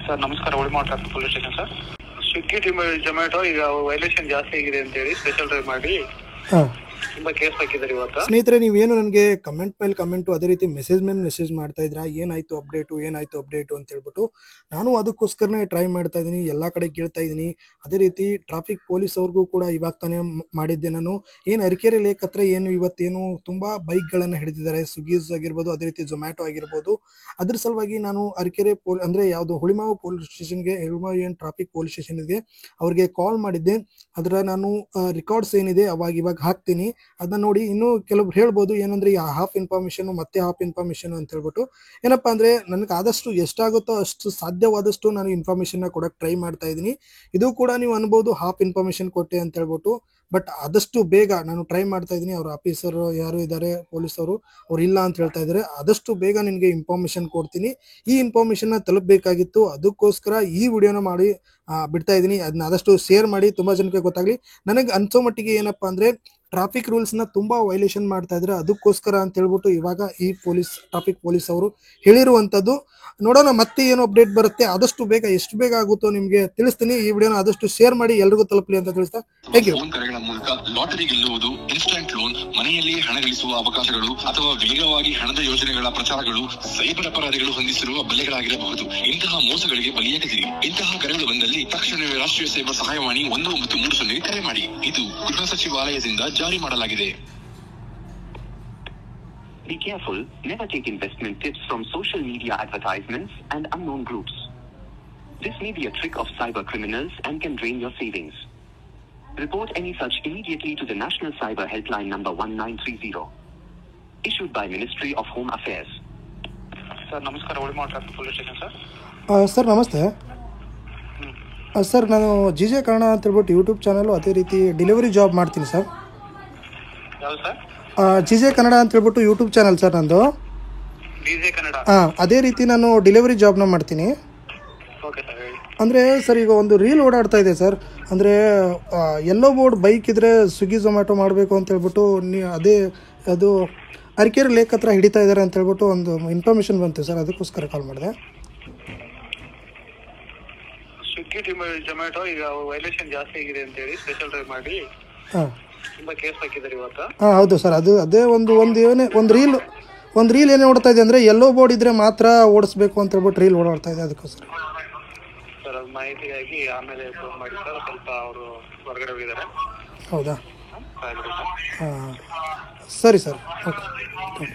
Sir ನಮಸ್ಕಾರ. Hulimavu traffic police station sir. Swiggy Zomato ಈಗ violation ಜಾಸ್ತಿ ಆಗಿದೆ ಅಂತೇಳಿ ಸ್ಪೆಷಲ್ ಡ್ರೈವ್ ಮಾಡಿ ತುಂಬಾ ಕೇಸ್ ಹಾಕಿದ್ದಾರೆ ಇವತ್ತು. ಸ್ನೇಹಿತರೆ, ನೀವೇನು ನನಗೆ ಕಮೆಂಟ್ ಮೇಲೆ ಕಮೆಂಟು ಅದೇ ರೀತಿ ಮೆಸೇಜ್ ಮೇಲೆ ಮೆಸೇಜ್ ಮಾಡ್ತಾ ಇದ್ರ ಏನಾಯ್ತು ಅಪ್ಡೇಟು ಅಂತ ಹೇಳ್ಬಿಟ್ಟು ನಾನು ಅದಕ್ಕೋಸ್ಕರನೇ ಟ್ರೈ ಮಾಡ್ತಾ ಇದ್ದೀನಿ, ಎಲ್ಲ ಕಡೆ ಕೇಳ್ತಾ ಇದ್ದೀನಿ. ಅದೇ ರೀತಿ ಟ್ರಾಫಿಕ್ ಪೊಲೀಸ್ ಅವ್ರಿಗೂ ಕೂಡ ಇವಾಗ ತಾನೇ ಮಾಡಿದ್ದೆ ನಾನು. ಏನು ಅರಕೆರೆ ಲೇಕ್ ಹತ್ರ ಏನು ಇವತ್ತೇನು ತುಂಬಾ ಬೈಕ್ಗಳನ್ನು ಹಿಡಿದಿದ್ದಾರೆ, ಸ್ವಿಗ್ಗೀಸ್ ಆಗಿರ್ಬೋದು, ಅದೇ ರೀತಿ ಜೊಮ್ಯಾಟೊ ಆಗಿರ್ಬೋದು. ಅದ್ರ ಸಲುವಾಗಿ ನಾನು ಅರಕೆರೆ ಅಂದ್ರೆ ಯಾವುದು ಹುಳಿಮಾವು ಪೊಲೀಸ್ ಸ್ಟೇಷನ್ಗೆ, ಹುಳಿಮಾವು ಏನು ಟ್ರಾಫಿಕ್ ಪೊಲೀಸ್ ಸ್ಟೇಷನ್ಗೆ ಅವ್ರಿಗೆ ಕಾಲ್ ಮಾಡಿದ್ದೆ. ಅದರ ನಾನು ರೆಕಾರ್ಡ್ಸ್ ಏನಿದೆ ಇವಾಗ ಹಾಕ್ತೀನಿ, ಅದನ್ನ ನೋಡಿ. ಇನ್ನು ಕೆಲವ್ರು ಹೇಳ್ಬೋದು ಏನಂದ್ರೆ ಹಾಫ್ ಇನ್ಫಾರ್ಮೇಶನ್ ಮತ್ತೆ ಹಾಫ್ ಇನ್ಫಾರ್ಮೇಶನ್ ಅಂತ ಹೇಳ್ಬಿಟ್ಟು. ಏನಪ್ಪಾ ಅಂದ್ರೆ ನನಗೆ ಆದಷ್ಟು ಎಷ್ಟಾಗುತ್ತೋ ಅಷ್ಟು ಸಾಧ್ಯವಾದಷ್ಟು ನಾನು ಇನ್ಫಾರ್ಮೇಶನ್ ಕೊಡಕ್ ಟ್ರೈ ಮಾಡ್ತಾ ಇದ್ದೀನಿ. ಇದು ಕೂಡ ನೀವು ಅನ್ಬೋದು ಹಾಫ್ ಇನ್ಫಾರ್ಮೇಶನ್ ಕೊಟ್ಟೆ ಅಂತ ಹೇಳ್ಬಿಟ್ಟು. ಬಟ್ ಆದಷ್ಟು ಬೇಗ ನಾನು ಟ್ರೈ ಮಾಡ್ತಾ ಇದ್ದೀನಿ. ಅವ್ರ ಆಫೀಸರ್ ಯಾರು ಇದ್ದಾರೆ ಪೊಲೀಸ್ ಅವರು, ಅವ್ರು ಇಲ್ಲ ಅಂತ ಹೇಳ್ತಾ ಇದ್ದಾರೆ. ಆದಷ್ಟು ಬೇಗ ನಿನ್ಗೆ ಇನ್ಫಾರ್ಮೇಶನ್ ಕೊಡ್ತೀನಿ. ಈ ಇನ್ಫಾರ್ಮೇಶನ್ ತಲುಪಬೇಕಾಗಿತ್ತು, ಅದಕ್ಕೋಸ್ಕರ ಈ ವಿಡಿಯೋನ ಮಾಡಿ ಬಿಡ್ತಾ ಇದ್ದೀನಿ. ಅದನ್ನ ಆದಷ್ಟು ಶೇರ್ ಮಾಡಿ, ತುಂಬಾ ಜನಕ್ಕೆ ಗೊತ್ತಾಗ್ಲಿ. ನನಗೆ ಅನ್ಸೋ ಮಟ್ಟಿಗೆ ಏನಪ್ಪಾ ಅಂದ್ರೆ ಟ್ರಾಫಿಕ್ ರೂಲ್ಸ್ ನ ತುಂಬಾ ವೈಲೇಷನ್ ಮಾಡ್ತಾ ಇದ್ರೆ, ಅದಕ್ಕೋಸ್ಕರ ಅಂತ ಹೇಳ್ಬಿಟ್ಟು ಇವಾಗ ಈ ಟ್ರಾಫಿಕ್ ಪೊಲೀಸ್ ಅವರು ಹೇಳಿರುವಂತದ್ದು. ನೋಡೋಣ ಮತ್ತೆ ಏನು ಅಪ್ಡೇಟ್ ಬರುತ್ತೆ. ಆದಷ್ಟು ಬೇಗ ಎಷ್ಟು ಬೇಗ ಆಗುತ್ತೋ ನಿಮ್ಗೆ ತಿಳಿಸ್ತೀನಿ. ಈ ವಿಡಿಯೋನ ಆದಷ್ಟು ಶೇರ್ ಮಾಡಿ ಎಲ್ರಿಗೂ ತಲುಪಲಿ ಅಂತ ತಿಳಿಸ್ತಾ ಥ್ಯಾಂಕ್ ಯು. ಕರೆಗಳ ಮೂಲಕ ಲಾಟರಿ ಗೆಲ್ಲುವುದು, ಇನ್ಸ್ಟಂಟ್ ಲೋನ್, ಮನೆಯಲ್ಲಿ ಹಣ ಗಳಿಸುವ ಅವಕಾಶಗಳು ಅಥವಾ ವೇಗವಾಗಿ ಹಣದ ಯೋಜನೆಗಳ ಪ್ರಚಾರಗಳು ಸೈಬರ್ ಅಪರಾಧಿಗಳು ಹೊಂದಿಸಿರುವ ಬಲೆಗಳಾಗಿರಬಹುದು. ಇಂತಹ ಮೋಸಗಳಿಗೆ ಬಲಿಯಾಗದಿರಿ. ಇಂತಹ ಕರೆಗಳು ಬಂದಲ್ಲಿ ತಕ್ಷಣವೇ ರಾಷ್ಟ್ರೀಯ ಸೈಬರ್ ಸಹಾಯವಾಣಿ 1930 ಕರೆ ಮಾಡಿ. ಇದು ಗೃಹ ಸಚಿವಾಲಯದಿಂದ ಜಾರಿ ಮಾಡಲಾಗಿದೆ. Be careful, never take investment tips from social media advertisements and unknown groups. This may be a trick of cyber criminals and can drain your savings. Report any such immediately to the National Cyber Helpline number 1930. Issued by Ministry of Home Affairs. Sir ನಮಸ್ಕಾರ. Hulimavu traffic police station sir. Sir ನಮಸ್ತೆ sir. ನಾನು GJ Kannada ಅಂತ ಹೇಳ್ಬಿಟ್ಟು YouTube channel, ಅದೇ ರೀತಿ delivery job ಮಾಡ್ತೀನಿ sir. ಯಾವುದು sir? GJ Kannada ಅಂತ ಹೇಳ್ಬಿಟ್ಟು ಯೂಟ್ಯೂಬ್ ಚಾನಲ್ ಸರ್ ನಂದು. ಡಿಜೆ ಕನ್ನಡ. ಅದೇ ರೀತಿ ನಾನು ಡೆಲಿವರಿ ಜಾಬ್ನ ಮಾಡ್ತೀನಿ. ಓಕೆ ಸರ್, ಹೇಳಿ. ಅಂದರೆ ಸರ್ ಈಗ ಒಂದು ರೀಲ್ ಓಡಾಡ್ತಾ ಇದೆ ಸರ್. ಅಂದರೆ ಎಲ್ಲೋ ಬೋರ್ಡ್ ಬೈಕ್ ಇದ್ರೆ ಸ್ವಿಗ್ಗಿ ಝೊಮ್ಯಾಟೊ ಮಾಡಬೇಕು ಅಂತ ಹೇಳ್ಬಿಟ್ಟು ಅದೇ ಅದು ಅರಕೆರೆ ಲೇಕ್ ಹತ್ರ ಹಿಡಿತಾ ಇದ್ದಾರೆ ಅಂತ ಹೇಳ್ಬಿಟ್ಟು ಒಂದು ಇನ್ಫಾರ್ಮೇಶನ್ ಬಂತು ಸರ್, ಅದಕ್ಕೋಸ್ಕರ ಕಾಲ್ ಮಾಡಿದೆ. ಸ್ವಿಗ್ಗಿ ಜೊಮ್ಯಾಟೊ ಈಗ ವೈಲೇಷನ್ ಜಾಸ್ತಿ ಆಗಿದೆ ಅಂತೇಳಿ ಸ್ಪೆಷಲ್ ಡ್ರೈವ್ ಮಾಡಿ ತುಂಬಾ ಕೇಸ್ ಹಾಕಿದ್ದಾರೆ ಇವತ್ತು. ಹೌದು ಸರ್. ಅದೇ ಒಂದು ರೀಲ್ ಏನೇ ಓಡ್ತಾ ಇದೆ ಅಂದರೆ ಎಲ್ಲೋ ಬೋರ್ಡ್ ಇದ್ರೆ ಮಾತ್ರ ಓಡಿಸ್ಬೇಕು ಅಂತ ಹೇಳ್ಬಿಟ್ಟು ರೀಲ್ ಓಡಾಡ್ತಾ ಇದೆ, ಅದಕ್ಕೋಸ್ಕರ ಸರ್. ಅದು ಮಾಹಿತಿಗಾಗಿ ಆಮೇಲೆ ಫೋನ್ ಮಾಡಿ ಸರ್. ಸ್ವಲ್ಪ ಅವರು ಹೊರಗಡೆ ಹೋಗಿದ್ದಾರೆ. ಹೌದಾ? ಸರಿ ಸರ್, ಓಕೆ.